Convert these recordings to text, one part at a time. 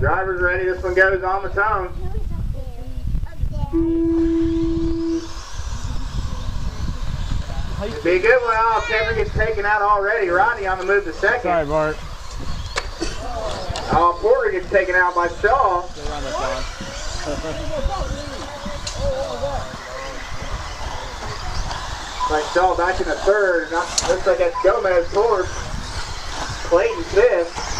Driver's ready. This one goes on the tongue. It'd be a good one. Oh, Kevin gets taken out already. Rodney on the move to second. Sorry, Bart. Oh, Porter gets taken out by Shaw. Like Shaw back in the third. Looks like that's Gomez fourth. Clayton fifth.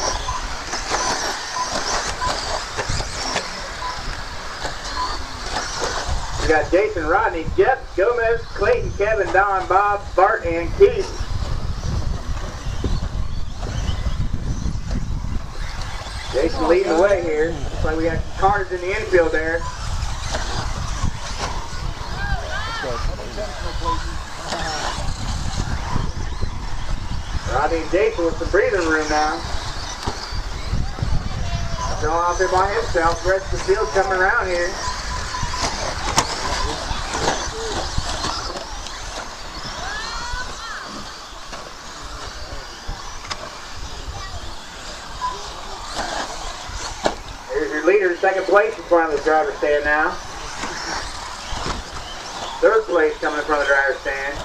We got Jason, Rodney, Jeff, Gomez, Clayton, Kevin, Don, Bob, Bart, and Keith. Jason leading the way here. Looks like we got carnage in the infield there. Rodney and Jason with some breathing room now. Still out there by himself. The rest of the field coming around here. Here's your leader, second place in front of the driver's stand now. Third place coming in front of the driver's stand.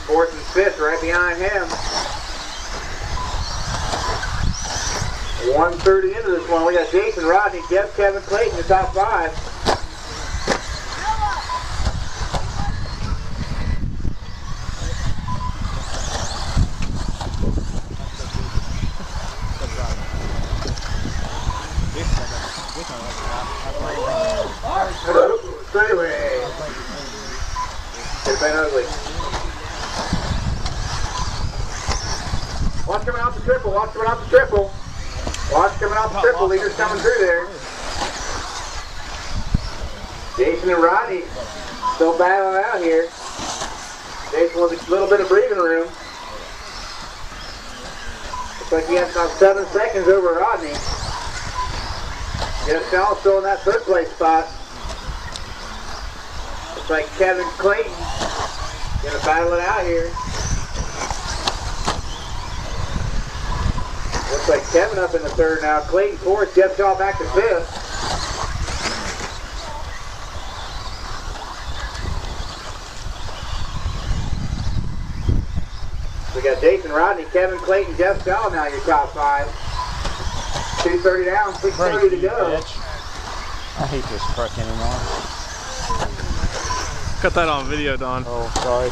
Fourth and fifth right behind him. 1:30 into this one. We got Jason, Rodney, Jeff, Kevin, Clayton, the top five. Straightaway. It's been ugly. Watch coming off the triple. Watch coming off the triple. Watch coming off the triple. Leaders coming through there. Jason and Rodney still battling out here. Jason with a little bit of breathing room. Looks like he has about 7 seconds over Rodney. Jeff Shaw still in that third place spot. Looks like Kevin Clayton gonna battle it out here. Looks like Kevin up in the third now. Clayton fourth, Jeff Shaw back to fifth. We got Jason, Rodney, Kevin, Clayton, Jeff Shaw now your top five. 2:30 down, 6:30 to go. Bitch. I hate this truck anymore. Cut that on video, Don. Oh, sorry.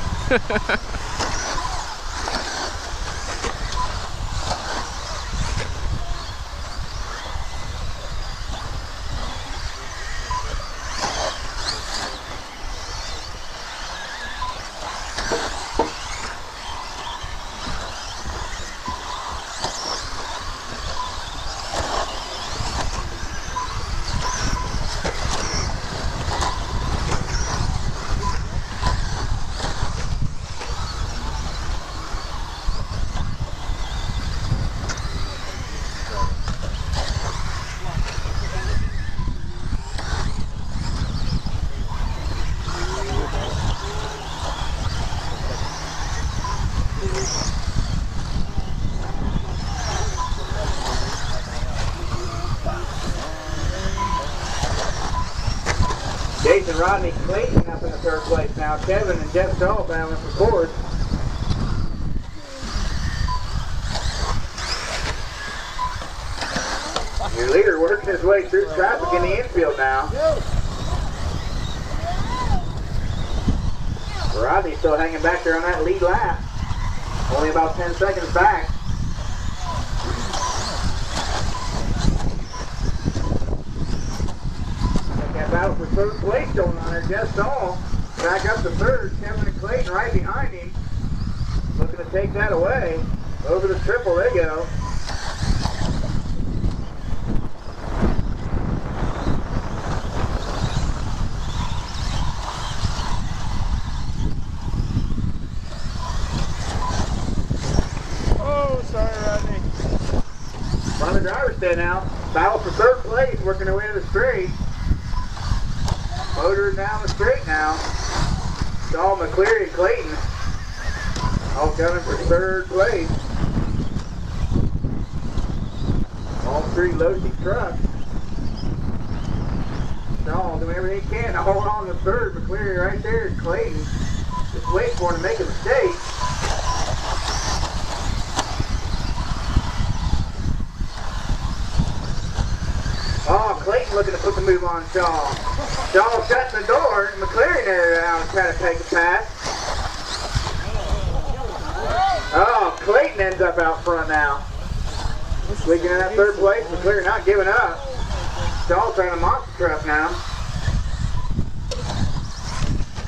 Jason, Rodney, Clayton up in the third place now. Kevin and Jeff Shaw battling for fourth. Your leader working his way through traffic in the infield now. Rodney still hanging back there on that lead lap. Only about 10 seconds back. Battle for third place going on there. Jeff Shaw back up to third. Kevin and Clayton right behind him. Looking to take that away. Over the triple they go. Oh, sorry, Rodney. Front of the driver's stand now. Battle for third place, working their way to the straight. Motor down the straight now. Shaw, McCleary, and Clayton all coming for third place. All three Losi trucks. Shaw doing everything he can to hold on to third. McCleary right there. Clayton just waiting for him to make a mistake. Oh, Clayton looking to put the move on Shaw. Shaw shutting the door. McCleary there now trying to take a pass. Oh, Clayton ends up out front now. Squeaking in that third place. McCleary not giving up. Shaw trying to monster truck now.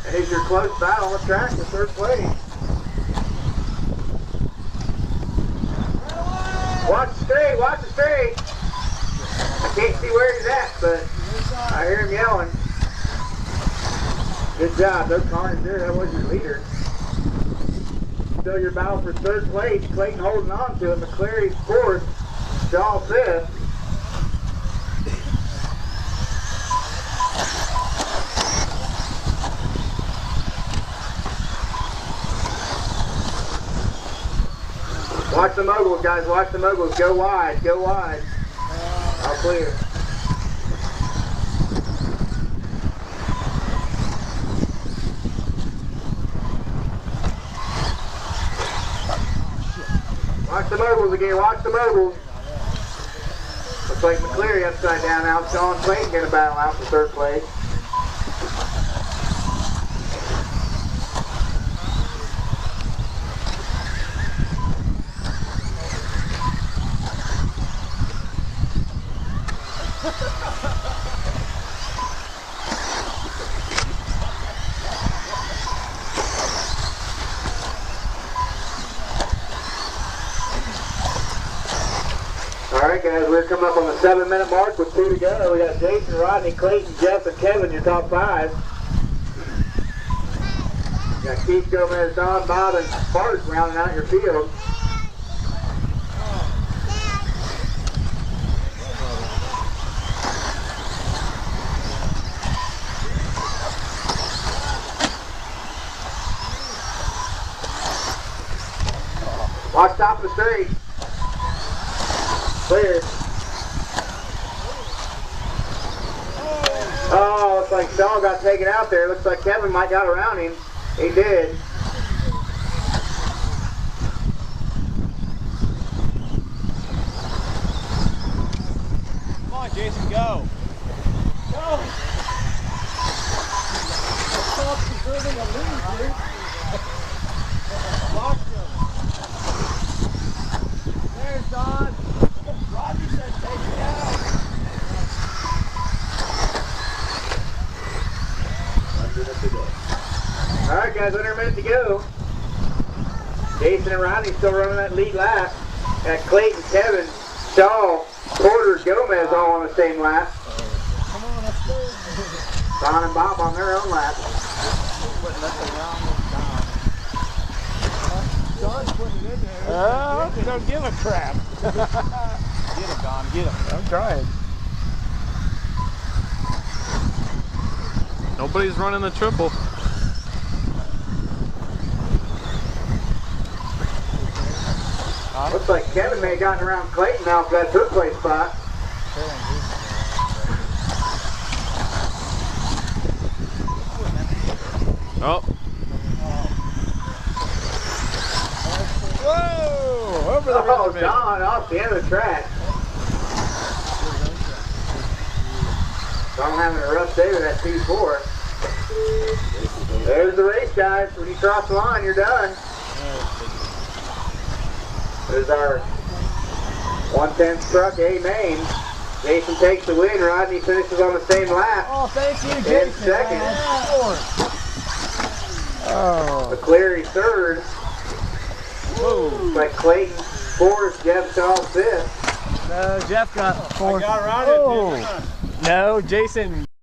And here's your close battle on the track for third place. Watch the straight, watch the straight. I can't see where he's at, but I hear him yelling. Good job, those cars there, that was your leader. Still your battle for third place. Clayton holding on to it. McCleary's fourth. Shaw fifth. Watch the moguls, guys. Watch the moguls. Go wide. Go wide. All clear. Watch the moguls again. Watch the moguls. Looks like McCleary upside down now. Shaw and Clayton going to battle out for third place. Alright guys, we're coming up on the 7-minute mark with 2 to go. We got Jason, Rodney, Clayton, Jeff, and Kevin, your top 5. You got Keith, Gomez, Don, Bob, and Bart rounding out your field. Watch top of the straight. Clear. Oh, looks like Shaw got taken out there. Looks like Kevin might got around him. He did. Come on, Jason, go. Go. Stop deserving a lead, dude. Lock him. There's Don. Rodney said take it out. Alright guys, under a minute to go. Jason and Rodney still running that lead lap. Got Clayton, Kevin, Shaw, Porter, Gomez all on the same lap. Come on, let's go. Don and Bob on their own lap. Don's putting it in there. Don't give a crap. Get him, Don, get him. I'm trying. Nobody's running the triple. Looks like Kevin may have gotten around Clayton now for that third place spot. Oh. Whoa! Over the Oh, Don off the end of the track. Don having a rough day with that 2-4. There's the race, guys. When you cross the line, you're done. There's our 110 truck A main. Jason takes the win. Rodney finishes on the same lap. Oh, thank you, In Jason. second. Oh. McCleary third. Whoa. Like Clayton fourth. Jeff Shaw fifth. No, Jeff got fourth. I got around it. No, Jason.